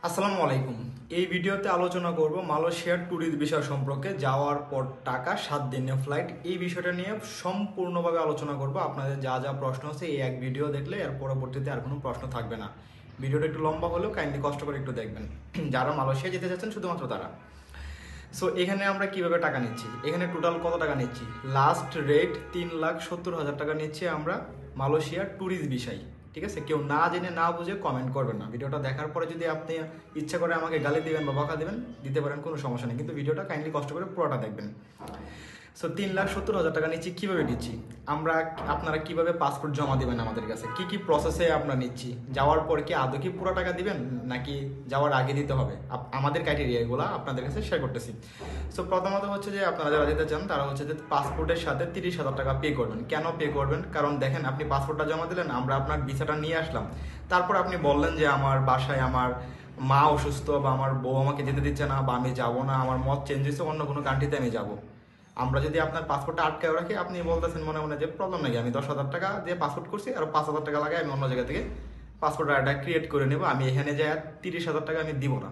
আসসালামু আলাইকুম। এই ভিডিওতে আলোচনা করব মালয়েশিয়ার ট্যুরিস্ট ভিসা সম্পর্কে। যাওয়ার পর টাকা, 7 দিনের ফ্লাইট, এই বিষয়টা নিয়ে সম্পূর্ণভাবে আলোচনা করব। আপনাদের যা যা প্রশ্ন আছে এই এক ভিডিও দেখলে এর পরবর্তীতে আর কোনো প্রশ্ন থাকবে না। ভিডিওটা একটু লম্বা হলেও কাইন্ডলি কষ্ট করে একটু দেখবেন, যারা মালয়েশিয়া যেতে চাচ্ছেন শুধুমাত্র তারা। সো এখানে আমরা কিভাবে টাকা নিচ্ছি, এখানে টোটাল কত টাকা নিচ্ছি, লাস্ট রেট 3,70,000 টাকা নিচ্ছি আমরা মালয়েশিয়ার ট্যুরিস্ট ভিসায়। ঠিক আছে, কেউ না জেনে না বুঝে কমেন্ট করবেন না। ভিডিওটা দেখার পরে যদি আপনি ইচ্ছা করে আমাকে গালি দিবেন বা বকা দিবেন, দিতে পারেন, কোনো সমস্যা নেই, কিন্তু ভিডিওটা কাইন্ডলি কষ্ট করে পুরোটা দেখবেন। সো 3,70,000 টাকা নিচ্ছি। কীভাবে নিচ্ছি আমরা, আপনারা কিভাবে পাসপোর্ট জমা দিবেন আমাদের কাছে, কি কি প্রসেসে আমরা নিচ্ছি, যাওয়ার পর কি আদৌ কি পুরো টাকা দিবেন নাকি যাওয়ার আগে দিতে হবে, আমাদের ক্রাইটেরিয়াগুলো আপনাদের কাছে শেয়ার করতেছি। সো প্রথমত হচ্ছে যে আপনারা যারা যেতে চান তারা হচ্ছে যে পাসপোর্টের সাথে 30,000 টাকা পে করবেন। কেন পে করবেন? কারণ দেখেন, আপনি পাসপোর্টটা জমা দিলেন, আমরা আপনার ভিসাটা নিয়ে আসলাম, তারপর আপনি বললেন যে আমার বাসায় আমার মা অসুস্থ বা আমার বউ আমাকে যেতে দিচ্ছে না বা আমি যাবো না, আমার মত চেঞ্জ হয়েছে, অন্য কোনো কান্ট্রিতে আমি যাবো। আমরা যদি আপনার পাসপোর্টটা আটকায় রাখি, আপনি বলতেছেন মনে মনে যে প্রবলেম নাকি, আমি 10,000 টাকা দিয়ে পাসপোর্ট করছি আর 5,000 টাকা লাগে আমি অন্য জায়গা থেকে পাসপোর্ট আইডিটা ক্রিয়েট করে নেবো, আমি এখানে যাই 30,000 টাকা আমি দিব না।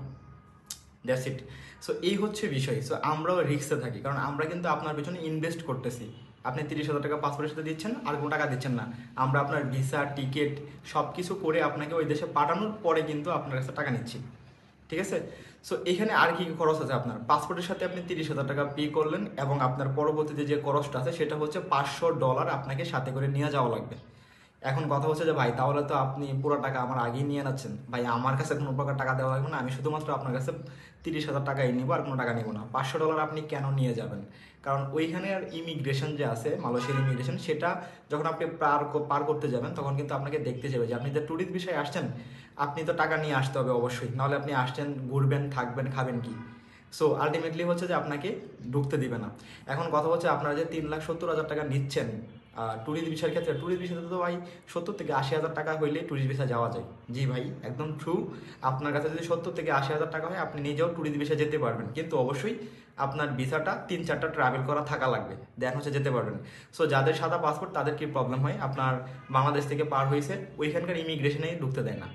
That's it. সো এই হচ্ছে বিষয়। সো আমরাও রিস্কে থাকি, কারণ আমরা কিন্তু আপনার পেছনে ইনভেস্ট করতেছি। আপনি 30,000 টাকা পাসপোর্টের সাথে দিচ্ছেন, আর কোনো টাকা দিচ্ছেন না। আমরা আপনার ভিসা, টিকিট সব কিছু করে আপনাকে ওই দেশে পাঠানোর পরে কিন্তু আপনার কাছে টাকা নিচ্ছি। ঠিক আছে। সো এখানে আর কি খরচ আছে আপনার, পাসপোর্টের সাথে আপনি 30,000 টাকা পে করলেন এবং আপনার পরবর্তীতে যে খরচটা আছে সেটা হচ্ছে $500 আপনাকে সাথে করে নিয়ে যাওয়া লাগবে। এখন কথা হচ্ছে যে ভাই, তাহলে তো আপনি পুরো টাকা আমার আগেই নিয়ে যাচ্ছেন। ভাই, আমার কাছে কোনো প্রকার টাকা দেওয়া লাগবে না, আমি শুধুমাত্র আপনার কাছে 30,000 টাকাই নিবো, আর কোনো টাকা নিবো না। $500 আপনি কেন নিয়ে যাবেন? কারণ ওইখানে আর ইমিগ্রেশন যে আছে, মালয়েশিয়ার ইমিগ্রেশন, সেটা যখন আপনি পার করতে যাবেন তখন কিন্তু আপনাকে দেখতে যাবে যে আপনি যে ট্যুরিস্ট বিষয়ে আসছেন, আপনি তো টাকা নিয়ে আসতে হবে অবশ্যই, নাহলে আপনি আসছেন, ঘুরবেন, থাকবেন, খাবেন কি? সো আলটিমেটলি হচ্ছে যে আপনাকে ঢুকতে দিবে না। এখন কথা হচ্ছে, আপনারা যে 3,70,000 টাকা নিচ্ছেন ট্যুরিস্ট ভিসার ক্ষেত্রে, ট্যুরিস্ট ভিসাতে তো ভাই 70,000 থেকে 80,000 টাকা হইলে ট্যুরিস্ট ভিসা যাওয়া যায়। জি ভাই, একদম ট্রু। আপনার কাছে যদি 70,000 থেকে 80,000 টাকা হয়, আপনি নিজেও ট্যুরিস্ট ভিসা যেতে পারবেন, কিন্তু অবশ্যই আপনার ভিসাটা 3-4টা ট্রাভেল করা থাকা লাগবে, দেন হচ্ছে যেতে পারবেন। সো যাদের সাদা পাসপোর্ট তাদের কি প্রবলেম হয়, আপনার বাংলাদেশ থেকে পার হয়েছে, ওইখানকার ইমিগ্রেশনেই ঢুকতে দেয় না,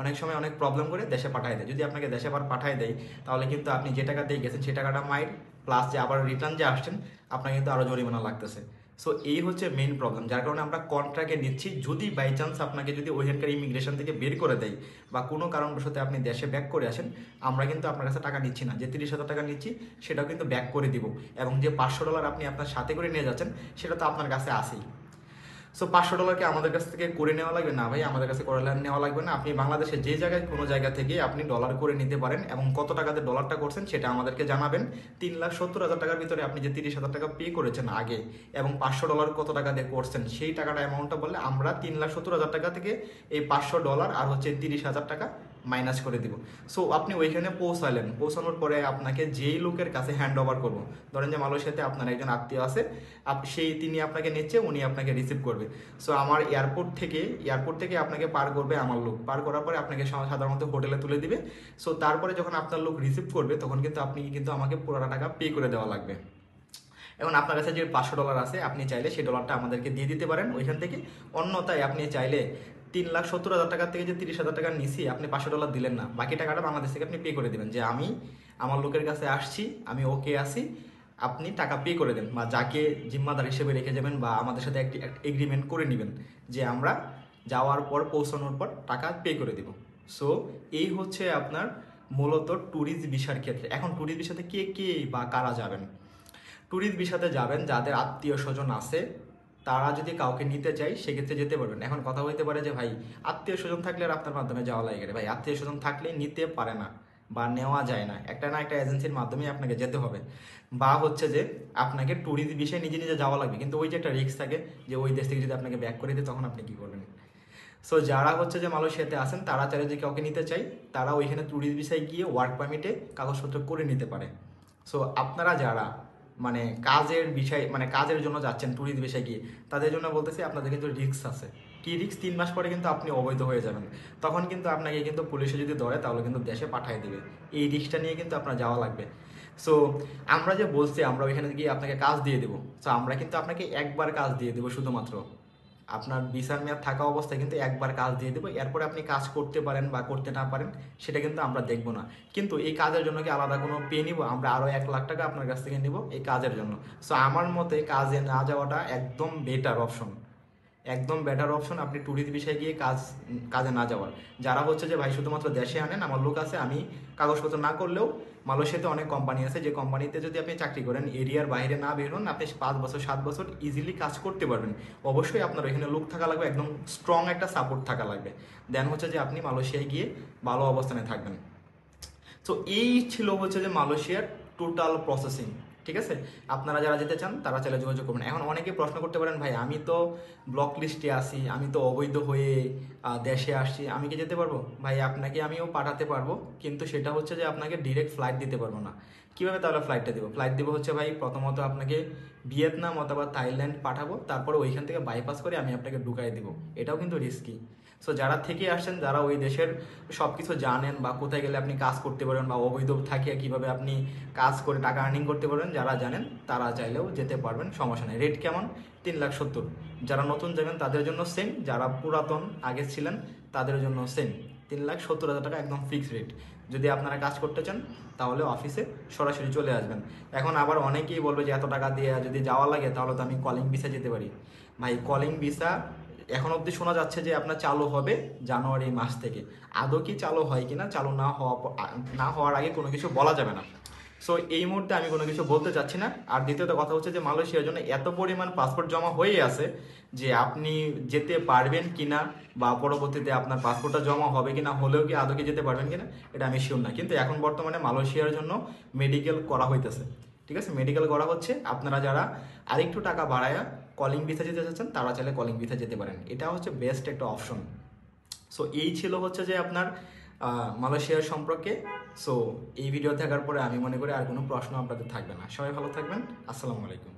অনেক সময় অনেক প্রবলেম করে দেশে পাঠায় দেয়। যদি আপনাকে দেশে পাঠায় দেয়, তাহলে কিন্তু আপনি যে টাকা দিয়ে গেছেন সেই টাকাটা মাইর, প্লাস যে আবার রিটার্ন যে আসছেন আপনার কিন্তু আরও জরিমানা লাগতেছে। সো এই হচ্ছে মেইন প্রবলেম, যার কারণে আমরা কন্ট্রাক্টে নিচ্ছি। যদি বাই চান্স আপনাকে যদি ওইখানকার ইমিগ্রেশন থেকে বের করে দেয় বা কোনো কারণবশত আপনি দেশে ব্যাক করে আসেন, আমরা কিন্তু আপনার কাছে টাকা নিচ্ছি না, যে 30,000 টাকা নিচ্ছি সেটাও কিন্তু ব্যাক করে দিব, এবং যে $500 আপনি আপনার সাথে করে নিয়ে যাচ্ছেন সেটা তো আপনার কাছে আসেই। সো $500 আমাদের কাছ থেকে করে নেওয়া লাগবে না ভাই, আমাদের কাছে করে নেওয়া লাগবে না। আপনি বাংলাদেশে যে জায়গায় কোনো জায়গা থেকে আপনি ডলার করে নিতে পারেন, এবং কত টাকাতে ডলারটা করছেন সেটা আমাদেরকে জানাবেন। 3,70,000 টাকার ভিতরে আপনি যে 30,000 টাকা পে করেছেন আগে, এবং $500 কত টাকা দিয়ে করছেন সেই টাকাটা অ্যামাউন্টটা বললে আমরা 3,70,000 টাকা থেকে এই $500 আর হচ্ছে 30,000 টাকা মাইনাস করে দিব। সো আপনি ওইখানে পৌঁছালেন, পৌঁছানোর পরে আপনাকে যেই লোকের কাছে হ্যান্ড ওভার করবো, ধরেন যে মালয়েশিয়াতে আপনার একজন আত্মীয় আছে, তিনি আপনাকে নিচ্ছে, উনি আপনাকে রিসিভ করবে। সো আমার এয়ারপোর্ট থেকে আপনাকে পার করবে আমার লোক, পার করার পরে আপনাকে সাধারণত হোটেলে তুলে দিবে। সো তারপরে যখন আপনার লোক রিসিভ করবে তখন কিন্তু আপনি কিন্তু আমাকে পুরোটা টাকা পে করে দেওয়া লাগবে। এখন আপনার কাছে যে $500 আছে, আপনি চাইলে সেই ডলারটা আমাদেরকে দিয়ে দিতে পারেন ওইখান থেকে। অন্যথায় আপনি চাইলে 3,70,000 টাকা থেকে যে 30,000 টাকা নিছি, আপনি $500 দিলেন না, বাকি টাকাটা বাংলাদেশ থেকে আপনি পে করে দেবেন, যে আমি আমার লোকের কাছে আসছি, আমি ওকে আসি, আপনি টাকা পে করে দেন, বা যাকে জিম্মাদার হিসেবে রেখে যাবেন বা আমাদের সাথে একটি এগ্রিমেন্ট করে নেবেন যে আমরা যাওয়ার পর, পৌঁছানোর পর টাকা পে করে দিব। সো এই হচ্ছে আপনার মূলত ট্যুরিস্ট ভিসার ক্ষেত্রে। এখন ট্যুরিস্ট ভিসাতে কে কে বা কারা যাবেন? ট্যুরিস্ট ভিসাতে যাবেন যাদের আত্মীয় স্বজন আছে, তারা যদি কাউকে নিতে চাই সেক্ষেত্রে যেতে পারবেন। এখন কথা হইতে পারে যে ভাই, আত্মীয় স্বজন থাকলে আর আপনার মাধ্যমে যাওয়া লাগে, ভাই আত্মীয় স্বজন থাকলে নিতে পারে না বা নেওয়া যায় না, একটা না একটা এজেন্সির মাধ্যমে আপনাকে যেতে হবে, বা হচ্ছে যে আপনাকে ট্যুরিস্ট বিষয়ে নিজে নিজে যাওয়া লাগবে, কিন্তু ওই যে একটা রিস্ক থাকে যে ওই দেশ থেকে যদি আপনাকে ব্যাক করে দিই তখন আপনি কি করবেন। সো যারা হচ্ছে যে মালয়েশিয়াতে আছেন, তারা চাইলে যে কাউকে নিতে চাই, তারা ওইখানে ট্যুরিস্ট ভিসায় গিয়ে ওয়ার্ক পারমিটে কাগজপত্র করে নিতে পারে। সো আপনারা যারা মানে কাজের বিষয়, মানে কাজের জন্য যাচ্ছেন ট্যুরিস্ট ভিসায় গিয়ে, তাদের জন্য বলতেছি আপনাদের কিন্তু রিস্ক আছে। কি রিস্ক? 3 মাস পরে কিন্তু আপনি অবৈধ হয়ে যাবেন, তখন কিন্তু আপনাকে কিন্তু পুলিশে যদি ধরে তাহলে কিন্তু দেশে পাঠিয়ে দিবে। এই রিস্কটা নিয়ে কিন্তু আপনার যাওয়া লাগবে। সো আমরা যে বলছি আমরা ওইখানে গিয়ে আপনাকে কাজ দিয়ে দেবো, সো আমরা কিন্তু আপনাকে একবার কাজ দিয়ে দেবো শুধুমাত্র, আপনার ভিসার মেয়াদ থাকা অবস্থায় কিন্তু একবার কাজ দিয়ে দেবো, এরপরে আপনি কাজ করতে পারেন বা করতে না পারেন সেটা কিন্তু আমরা দেখবো না। কিন্তু এই কাজের জন্য কি আলাদা কোনো পে নিব? আমরা আরও 1 লাখ টাকা আপনার কাছ থেকে নিব এই কাজের জন্য। সো আমার মতে কাজে না যাওয়াটা একদম বেটার অপশন, একদম বেটার অপশন আপনি ট্যুরিস্ট বিষয়ে গিয়ে কাজে না যাওয়ার। যারা হচ্ছে যে ভাই শুধুমাত্র দেশে আনেন, আমার লোক আছে, আমি কাগজপত্র না করলেও মালয়েশিয়াতে অনেক কোম্পানি আছে, যে কোম্পানিতে যদি আপনি চাকরি করেন এরিয়ার বাইরে না বের হন, আপনি 5 বছর 7 বছর ইজিলি কাজ করতে পারবেন। অবশ্যই আপনার এখানে লোক থাকা লাগবে, একদম স্ট্রং একটা সাপোর্ট থাকা লাগবে, দেন হচ্ছে যে আপনি মালয়েশিয়ায় গিয়ে ভালো অবস্থানে থাকবেন। তো এই ছিল হচ্ছে যে মালয়েশিয়ার টোটাল প্রসেসিং। ঠিক আছে, আপনারা যারা যেতে চান তারা চাইলে যোগাযোগ করবেন। এখন অনেকে প্রশ্ন করতে পারেন, ভাই আমি তো ব্লক লিস্টে আছি, আমি তো অবৈধ হয়ে দেশে আসছি, আমি কি যেতে পারবো? ভাই আপনাকে আমিও পাঠাতে পারবো, কিন্তু সেটা হচ্ছে যে আপনাকে ডিরেক্ট ফ্লাইট দিতে পারবো না। কীভাবে তাহলে ফ্লাইটটা দেবো? ফ্লাইট দেবো হচ্ছে ভাই প্রথমত আপনাকে ভিয়েতনাম অথবা থাইল্যান্ড পাঠাবো, তারপরে ওইখান থেকে বাইপাস করে আমি আপনাকে ঢুকাই দেবো। এটাও কিন্তু রিস্কি। সো যারা থেকে আসছেন, যারা ওই দেশের সব কিছু জানেন বা কোথায় গেলে আপনি কাজ করতে পারবেন বা অবৈধ থাকিয়ে কীভাবে আপনি কাজ করে টাকা আর্নিং করতে পারবেন, যারা জানেন তারা চাইলেও যেতে পারবেন, সমস্যা নেই। রেট কেমন? 3,70,000। যারা নতুন যাবেন তাদের জন্য সেম, যারা পুরাতন আগে ছিলেন তাদের জন্য সেম। 3,70,000 টাকা একদম ফিক্সড রেট। যদি আপনারা কাজ করতে চান তাহলে অফিসে সরাসরি চলে আসবেন। এখন আবার অনেকেই বলবে যে এত টাকা দিয়ে যদি যাওয়া লাগে তাহলে তো আমি কলিং ভিসা যেতে পারি। ভাই কলিং ভিসা এখন অবধি শোনা যাচ্ছে যে আপনার চালু হবে জানুয়ারি মাস থেকে। আদৌ কি চালু হয় কিনা, চালু না হওয়ার আগে কোনো কিছু বলা যাবে না। সো এই মুহূর্তে আমি কোনো কিছু বলতে চাচ্ছি না। আর দ্বিতীয়ত কথা হচ্ছে যে মালয়েশিয়ার জন্য এত পরিমাণ পাসপোর্ট জমা হয়ে আছে যে আপনি যেতে পারবেন কিনা বা পরবর্তীতে আপনার পাসপোর্টটা জমা হবে কিনা, হলেও কি আদৌ কি যেতে পারবেন কিনা এটা আমি শিওর না। কিন্তু এখন বর্তমানে মালয়েশিয়ার জন্য মেডিকেল করা হইতেছে। ঠিক আছে, মেডিকেল করা হচ্ছে। আপনারা যারা আরেকটু টাকা বাড়ায়া কলিং ভিসা যেতে চাচ্ছেন তারা চাইলে কলিং ভিসা যেতে পারেন, এটা হচ্ছে বেস্ট একটা অপশন। সো এই ছিল হচ্ছে যে আপনার মালয়েশিয়ার সম্পর্কে। সো এই ভিডিও দেখার পরে আমি মনে করি আর কোনো প্রশ্ন আপনাদের থাকবে না। সবাই ভালো থাকবেন। আসসালামু আলাইকুম।